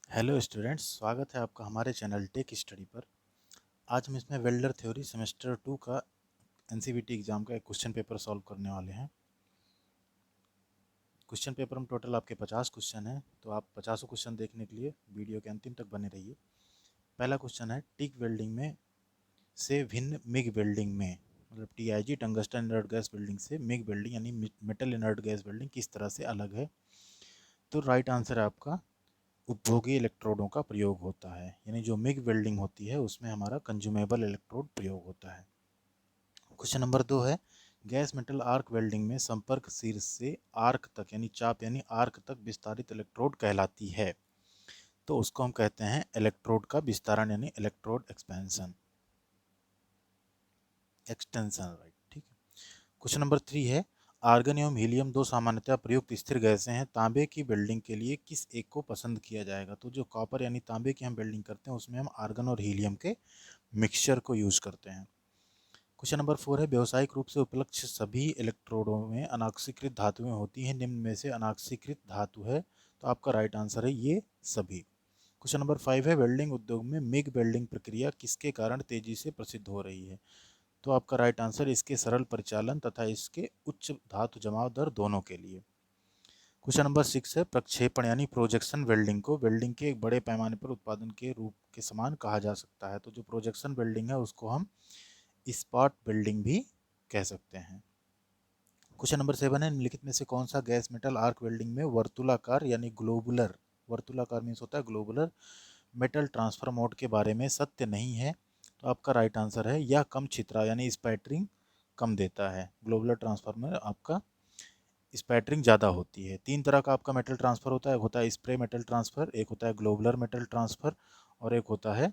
Hello students, स्वागत है आपका हमारे चैनल टेक स्टडी पर। आज हम इसमें वेल्डर थ्योरी सेमेस्टर 2 का एनसीवीटी एग्ज़ाम का एक क्वेश्चन पेपर सॉल्व करने वाले हैं। क्वेश्चन पेपर में टोटल आपके 50 क्वेश्चन हैं, तो आप 50 क्वेश्चन देखने के लिए वीडियो के अंतिम तक बने रहिए। पहला क्वेश्चन है, टिक वेल्डिंग में से भिन्न मिग वेल्डिंग में, मतलब TIG tungsten inert gas welding से मिग वेल्डिंग यानी मेटल इनर्ट गैस वेल्डिंग किस तरह से अलग है। तो राइट आंसर है आपका उपभोगी इलेक्ट्रोडों का प्रयोग होता है, यानी जो मिग वेल्डिंग होती है उसमें हमारा कंज्यूमेबल इलेक्ट्रोड प्रयोग होता है। क्वेश्चन नंबर 2 है, गैस मेटल आर्क वेल्डिंग में संपर्क शीर्ष से आर्क तक यानी चाप यानी आर्क तक विस्तारित इलेक्ट्रोड कहलाती है। तो उसको हम कहते हैं इलेक्ट्रोड का विस्तारण यानी इलेक्ट्रोड एक्सपेंशन एक्सटेंशन, राइट, ठीक है। क्वेश्चन नंबर 3 है, आर्गन एवं हीलियम दो सामान्यतः प्रयुक्त स्थिर गैसें हैं, तांबे की वेल्डिंग के लिए किस एक को पसंद किया जाएगा। तो जो कॉपर यानी तांबे की हम वेल्डिंग करते हैं उसमें हम आर्गन और हीलियम के मिक्सचर को यूज करते हैं। क्वेश्चन नंबर 4 है, व्यावसायिक रूप से उपलब्ध सभी इलेक्ट्रोडों में अनाक्सीकृत धातुएं होती हैं, निम्न में से अनाक्सीकृत धातु है। तो आपका राइट आंसर है ये सभी। क्वेश्चन नंबर 5 है, वेल्डिंग उद्योग में मिग वेल्डिंग प्रक्रिया किसके कारण तेजी से प्रसिद्ध हो रही है। तो आपका राइट आंसर इसके सरल परिचालन तथा इसके उच्च धातु जमाव दर दोनों के लिए। क्वेश्चन नंबर 6 है, प्रक्षेपण यानी प्रोजेक्शन वेल्डिंग को वेल्डिंग के एक बड़े पैमाने पर उत्पादन के रूप के समान कहा जा सकता है। तो जो प्रोजेक्शन वेल्डिंग है उसको हम स्पॉट वेल्डिंग भी कह सकते हैं। क्वेश्चन नंबर 7 है, निम्नलिखित में से कौन सा गैस मेटल आर्क वेल्डिंग में वर्तुलाकार यानी ग्लोबुलर, वर्तुलाकार मीन्स होता है ग्लोबुलर मेटल ट्रांसफर मोड के बारे में सत्य नहीं है। तो आपका राइट आंसर है यह कम छितरा यानी स्पैटरिंग कम देता है। ग्लोबुलर ट्रांसफर में आपका स्पैटरिंग ज़्यादा होती है। तीन तरह का आपका मेटल ट्रांसफ़र होता है, एक होता है स्प्रे मेटल ट्रांसफ़र, एक होता है ग्लोबुलर मेटल ट्रांसफ़र और एक होता है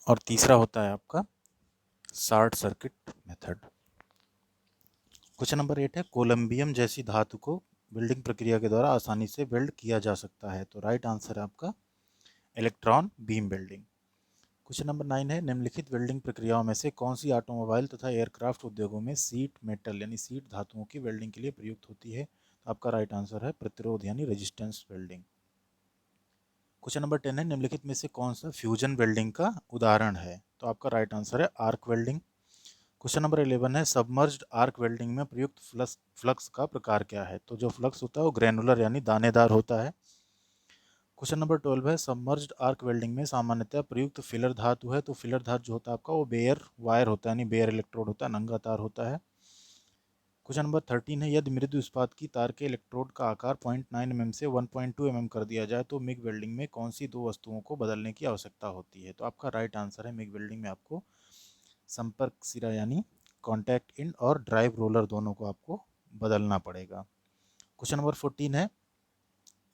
और तीसरा होता है आपका short circuit method. Question number 8 है, कोलंबियम जैसी धातु को वेल्डिंग प्रक्रिया के द्वारा आसानी से वेल्ड किया जा सकता है। तो राइट आंसर है आपका electron beam welding. Question number 9 है, निम्नलिखित वेल्डिंग प्रक्रियाओं में से कौन सी ऑटोमोबाइल तथा एयरक्राफ्ट उद्योगों में सीट मेटल यानी सीट धातुओं की वेल्डिंग के लिए प्रयुक्त होती है। तो आपका राइट आंसर है प्रतिरोध यानी रेजिस्टेंस वेल्डिंग। क्वेश्चन नंबर 10 है, निम्नलिखित में से कौन सा फ्यूजन वेल्डिंग का उदाहरण है। तो आपका राइट आंसर है आर्क वेल्डिंग। क्वेश्चन नंबर 11 है, सबमर्ज्ड आर्क वेल्डिंग में प्रयुक्त फ्लक्स का प्रकार क्या है। तो जो फ्लक्स होता है वो ग्रेनुलर यानी दानेदार होता है। क्वेश्चन नंबर 12 है, सबमर्ज्ड आर्क वेल्डिंग में सामान्यतः प्रयुक्त फिलर धातु है। तो फिलर धातु जो होता है आपका वो बेयर वायर होता है यानी बेयर इलेक्ट्रोड होता है, नंगा तार होता है। क्वेश्चन नंबर 13 है, यदि मृदु इस्पात की तार के इलेक्ट्रोड का आकार 0.9 mm से 1.2 mm कर दिया जाए तो मिग वेल्डिंग में कौन सी दो वस्तुओं को बदलने की आवश्यकता होती है। तो आपका राइट आंसर है मिग वेल्डिंग में आपको संपर्क सिरा यानी कॉन्टैक्ट इंड और ड्राइव रोलर दोनों को आपको बदलना पड़ेगा। क्वेश्चन नंबर 14 है,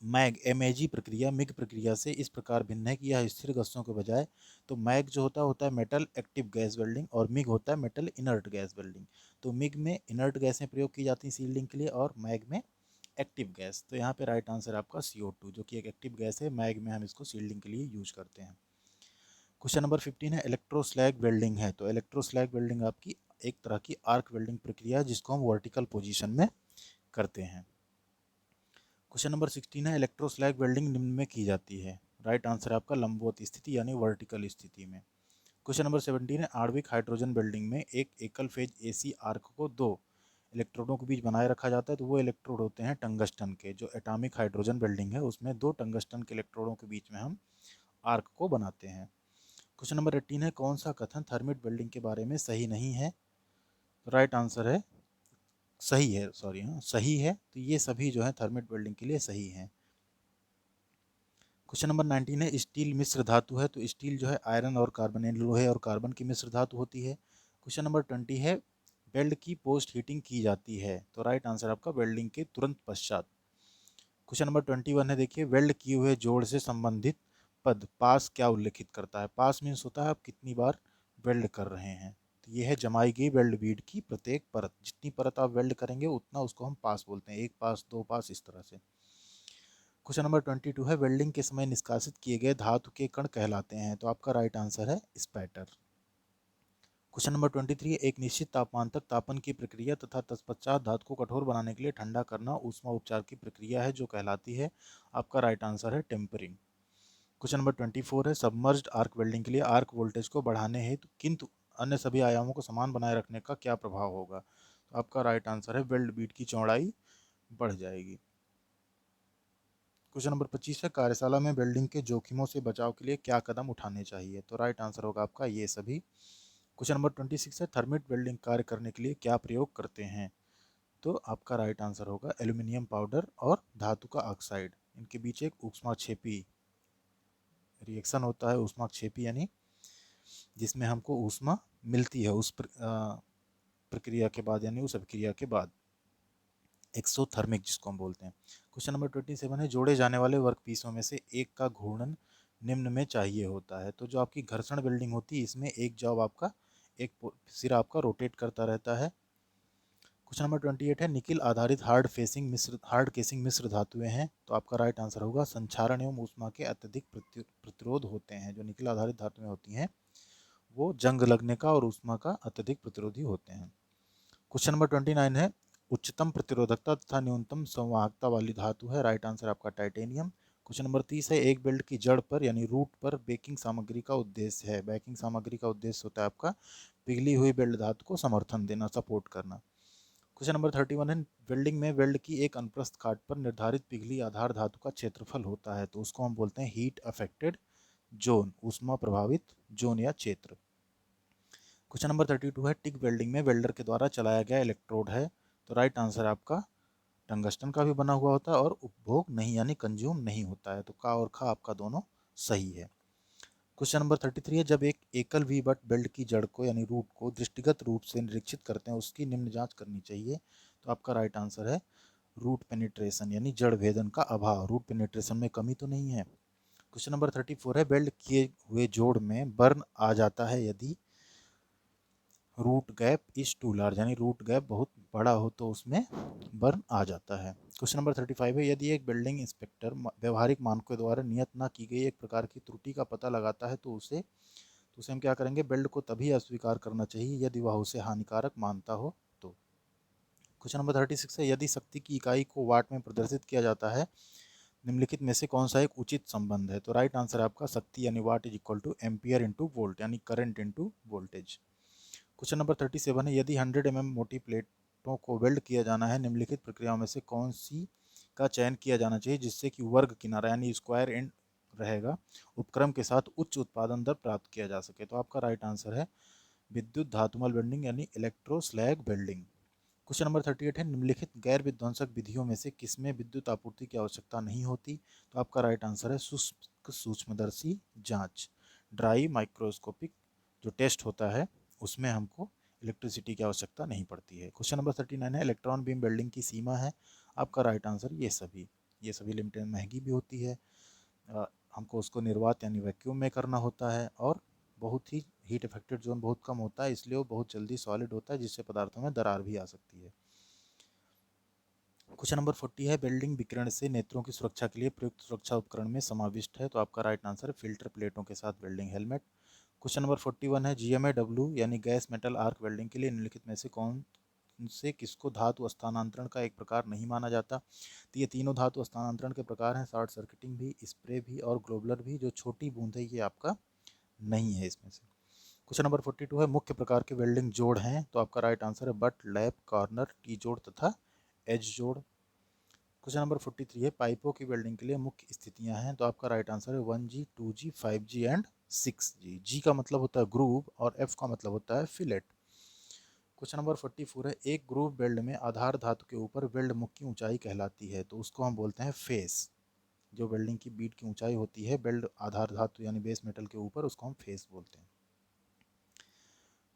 मैग एमएजी प्रक्रिया मिग प्रक्रिया से इस प्रकार भिन्न है कि यह स्थिर गैसों के बजाय, तो मैग जो होता है मेटल एक्टिव गैस वेल्डिंग और मिग होता है मेटल इनर्ट गैस वेल्डिंग। तो मिग में इनर्ट गैसें प्रयोग की जाती हैं सील्डिंग के लिए और मैग में एक्टिव गैस। तो यहाँ पे राइट आंसर आपका CO2 जो कि एक एक्टिव गैस है, मैग में हम इसको सील्डिंग के लिए यूज करते हैं। क्वेश्चन नंबर 15 है, इलेक्ट्रोस्लैग वेल्डिंग है। तो इलेक्ट्रोस्लैग वेल्डिंग आपकी एक तरह की आर्क वेल्डिंग प्रक्रिया है जिसको हम वर्टिकल पोजिशन में करते हैं। क्वेश्चन नंबर 16 है, इलेक्ट्रोस्लैग वेल्डिंग निम्न में की जाती है। राइट आंसर है आपका लंबवत स्थिति यानी वर्टिकल स्थिति में। क्वेश्चन नंबर 17 है, आणविक हाइड्रोजन वेल्डिंग में एक एकल फेज AC आर्क को दो इलेक्ट्रोडों के बीच बनाए रखा जाता है। तो वो इलेक्ट्रोड होते हैं टंगस्टन के। जो एटॉमिक हाइड्रोजन वेल्डिंग है उसमें दो टंगस्टन के इलेक्ट्रोडों के बीच में हम आर्क को बनाते हैं। क्वेश्चन नंबर 18 है, कौन सा कथन थर्मिट वेल्डिंग के बारे में सही नहीं है। राइट आंसर है सही है, सॉरी हाँ सही है। तो ये सभी जो है थर्मिट वेल्डिंग के लिए सही हैं। क्वेश्चन नंबर 19 है, स्टील मिश्र धातु है। तो स्टील जो है आयरन और कार्बन यानी लोहे और कार्बन की मिश्र धातु होती है। क्वेश्चन नंबर 20 है, वेल्ड की पोस्ट हीटिंग की जाती है। तो राइट आंसर आपका वेल्डिंग के तुरंत पश्चात। क्वेश्चन नंबर 21 है, देखिए वेल्ड किए हुए जोड़ से संबंधित पद पास क्या उल्लेखित करता है। पास मीन्स होता है आप कितनी बार वेल्ड कर रहे हैं। तो ये है जमाई गई वेल्ड बीड की प्रत्येक परत, जितनी परत आप वेल्ड करेंगे उतना उसको हम पास बोलते हैं, एक पास दो पास इस तरह से। क्वेश्चन नंबर 22 है, वेल्डिंग के समय निष्कासित किए गए धातु के कण कहलाते हैं। तो आपका राइट आंसर है स्पैटर। क्वेश्चन नंबर 23 एक निश्चित तापमान तक तापन की प्रक्रिया तथा तत्पश्चात धातु को कठोर बनाने के लिए ठंडा करना ऊष्मा उपचार की प्रक्रिया है जो कहलाती है। आपका राइट आंसर है टेम्परिंग। क्वेश्चन नंबर 24 है सबमर्ज्ड आर्क वेल्डिंग के लिए आर्क वोल्टेज को बढ़ाने हेतु किंतु अन्य सभी आयामों को समान बनाए रखने का क्या प्रभाव होगा। तो आपका राइट आंसर है वेल्ड बीट की चौड़ाई बढ़ जाएगी। क्वेश्चन नंबर 25 है कार्यशाला में वेल्डिंग के जोखिमों से बचाव के लिए क्या कदम उठाने चाहिए। तो राइट आंसर होगा आपका ये सभी। क्वेश्चन नंबर 26 है थर्मिट वेल्डिंग कार्य करने के लिए क्या प्रयोग करते हैं। तो आपका राइट आंसर होगा एल्यूमिनियम पाउडर और धातु का ऑक्साइड, इनके बीच एक ऊष्माक्षेपी रिएक्शन होता है, ऊष्माक्षेपी यानी जिसमें हमको ऊष्मा मिलती है उस प्रक्रिया के बाद यानी उस अभिक्रिया के बाद, एक्सोथर्मिक जिसको हम बोलते हैं। क्वेश्चन नंबर 27 है जोड़े जाने वाले वर्कपीसों में से एक का घूर्णन निम्न में चाहिए होता है। तो जो आपकी घर्षण वेल्डिंग होती है इसमें एक जॉब आपका एक सिरा आपका रोटेट करता रहता है। क्वेश्चन नंबर 28 है निकिल आधारित हार्ड केसिंग मिश्र धातुएं हैं। तो आपका राइट आंसर होगा संक्षारण एवं ऊष्मा के अत्यधिक प्रतिरोध होते हैं। जो निकिल आधारित धातुएं होती हैं वो जंग लगने का और ऊष्मा का अत्यधिक प्रतिरोधी होते हैं। क्वेश्चन नंबर 29 है उच्चतम प्रतिरोधकता तथा न्यूनतम संवाहकता वाली धातु है। राइट आंसर आपका टाइटेनियम। क्वेश्चन नंबर 30 है एक बेल्ट की जड़ पर यानी रूट पर बेकिंग सामग्री का उद्देश्य है। बेकिंग सामग्री का उद्देश्य होता है आपका पिघली हुई बेल्ट धातु को समर्थन देना, सपोर्ट करना। क्वेश्चन नंबर 31 है वेल्डिंग में वेल्ड की एक अनुप्रस्थ काट पर निर्धारित पिघली आधार धातु का क्षेत्रफल होता है। तो उसको हम बोलते हैं हीट अफेक्टेड जोन, ऊष्मा प्रभावित जोन या क्षेत्र। क्वेश्चन नंबर 32 है टिक वेल्डिंग में वेल्डर के द्वारा चलाया गया इलेक्ट्रोड है। तो राइट आंसर आपका टंगस्टन का भी बना हुआ होता है और उपभोग नहीं यानी कंज्यूम नहीं होता है। तो का और खा आपका दोनों सही है। क्वेश्चन नंबर 33 है जब एक एकल वी बट बेल्ट की जड़ को यानी रूट को दृष्टिगत रूप से निरीक्षित करते हैं उसकी निम्न जांच करनी चाहिए। तो आपका राइट आंसर है रूट पेनिट्रेशन यानी जड़ भेदन का अभाव, रूट पेनिट्रेशन में कमी तो नहीं है। क्वेश्चन नंबर 34 है वेल्ड किए हुए जोड़ में बर्न आ जाता है यदि root gap is too large यानी रूट गैप बहुत बड़ा हो तो उसमें बर्न आ जाता है। क्वेश्चन नंबर 35 है यदि एक बिल्डिंग इंस्पेक्टर व्यवहारिक मानकों द्वारा नियत न की गई एक प्रकार की त्रुटि का पता लगाता है तो उसे हम क्या करेंगे, बेल्ट को तभी अस्वीकार करना चाहिए यदि वह उसे हानिकारक मानता हो तो। क्वेश्चन नंबर 36 है यदि शक्ति की इकाई को वाट में प्रदर्शित किया जाता है निम्नलिखित में से कौन सा एक उचित संबंध है। तो राइट आंसर आपका शक्ति यानी watt is equal to ampere into volt यानी current into voltage. Question number 37 है यदि 100 मोटी प्लेटों को वेल्ड किया जाना है निम्नलिखित प्रक्रियाओं में से कौन सी का चयन किया जाना चाहिए जिससे कि वर्ग किनारा यानी स्क्वायर एंड रहेगा उपक्रम के साथ उच्च उत्पादन दर प्राप्त किया जा सके। तो आपका राइट आंसर है विद्युत धातुमल वेल्डिंग यानी इलेक्ट्रोस्लैग वेल्डिंग। क्वेश्चन नंबर 38 है निम्नलिखित गैर विध्वंसक विधियों में से किसमें विद्युत आपूर्ति की आवश्यकता नहीं होती। तो आपका राइट आंसर है शुष्क सूक्ष्मदर्शी जांच, ड्राई माइक्रोस्कोपिक जो टेस्ट होता है उसमें हमको इलेक्ट्रिसिटी की आवश्यकता नहीं पड़ती है। क्वेश्चन नंबर 39 है इलेक्ट्रॉन बीम वेल्डिंग की सीमा है। आपका राइट आंसर ये सभी लिमिटेड महंगी भी होती है, हमको उसको निर्वात यानी वैक्यूम में करना होता है और बहुत ही हीट इफेक्टेड जोन बहुत कम होता है इसलिए वो बहुत जल्दी सॉलिड होता है जिससे पदार्थों में दरार भी आ सकती है। क्वेश्चन नंबर 40 है वेल्डिंग विकिरण से नेत्रों की सुरक्षा के लिए प्रयुक्त सुरक्षा उपकरण में समाविष्ट है। तो आपका राइट आंसर है फिल्टर प्लेटों के साथ वेल्डिंग हेलमेट। क्वेश्चन नंबर 41 है GMAW यानी गैस मेटल आर्क वेल्डिंग के लिए निम्नलिखित में से कौन से किसको धातु स्थानांतरण का एक प्रकार नहीं माना जाता। तो ये तीनों धातु स्थानांतरण के प्रकार हैं, शॉर्ट सर्किटिंग भी, स्प्रे भी और ग्लोबुलर भी। जो छोटी बूंद है ये आपका नहीं है इसमें से। क्वेश्चन नंबर 42 है मुख्य प्रकार के वेल्डिंग जोड़ हैं। तो आपका राइट आंसर है बट, लैप, कॉर्नर, टी जोड़ तथा एज जोड़। क्वेश्चन नंबर 43 है पाइपों की वेल्डिंग के लिए मुख्य स्थितियां हैं। तो आपका राइट आंसर है 1G, 2G, 5G and 6G। जी का मतलब होता है ग्रूव और F का मतलब होता है फिलेट। क्वेश्चन नंबर 44 है एक ग्रूव वेल्ड में आधार धातु के ऊपर वेल्ड मुख की ऊंचाई कहलाती है। तो उसको हम बोलते हैं फेस। जो वेल्डिंग की बीट की ऊंचाई होती है वेल्ड आधार धातु यानी बेस मेटल के ऊपर उसको हम फेस बोलते हैं।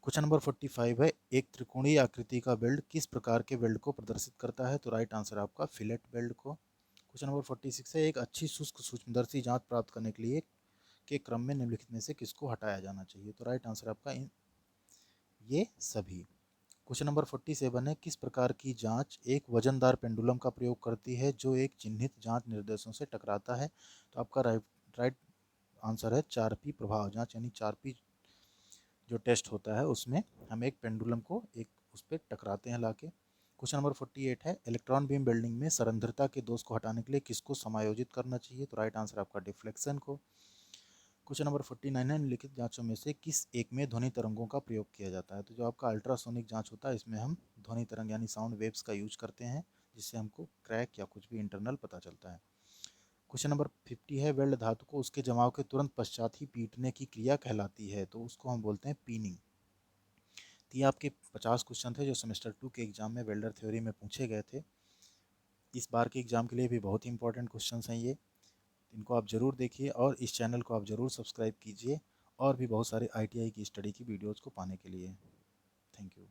क्वेश्चन नंबर 45 है एक त्रिकोणीय आकृति का वेल्ड किस प्रकार के वेल्ड को प्रदर्शित करता है। तो राइट आंसर आपका फिलेट वेल्ड को। क्वेश्चन नंबर 46 है एक अच्छी शुष्क सूक्ष्मदर्शी जांच प्राप्त करने के लिए के क्रम में निम्नलिखित में से किसको हटाया जाना चाहिए। तो राइट आंसर आपका ये सभी। क्वेश्चन नंबर 47 है किस प्रकार की जांच एक वजनदार पेंडुलम का प्रयोग करती है जो एक चिन्हित जांच निर्देशों से टकराता है। तो आपका राइट आंसर है 4P प्रभाव जांच यानी 4P जो टेस्ट होता है उसमें हम एक पेंडुलम को एक उस पर टकराते हैं लाके। क्वेश्चन नंबर 48 है, इलेक्ट्रॉन बीम वेल्डिंग में सरंध्रता के दोष को हटाने के लिए किसको समायोजित करना चाहिए? तो राइट आंसर आपका डिफ्लेक्शन को। क्वेश्चन नंबर 49 है, निम्नलिखित जांचों में से किस एक में ध्वनि तरंगों का प्रयोग किया जाता है? तो जो आपका अल्ट्रासोनिक जांच होता है इसमें हम ध्वनि तरंग यानी साउंड वेव्स का यूज करते हैं, जिससे हमको क्रैक या कुछ भी इंटरनल पता चलता है। क्वेश्चन नंबर 50 है, वेल्ड धातु को उसके जमाव के तुरंत पश्चात ही पीटने की क्रिया कहलाती है, तो उसको हम बोलते हैं पीनिंग। तो ये आपके 50 क्वेश्चन थे जो सेमेस्टर 2 के एग्जाम में वेल्डर थ्योरी में पूछे गए थे। इस बार के एग्जाम के लिए भी बहुत ही इंपॉर्टेंट क्वेश्चन हैं ये, इनको आप ज़रूर देखिए और इस चैनल को आप ज़रूर सब्सक्राइब कीजिए और भी बहुत सारे ITI की स्टडी की वीडियोज़ को पाने के लिए। Thank you.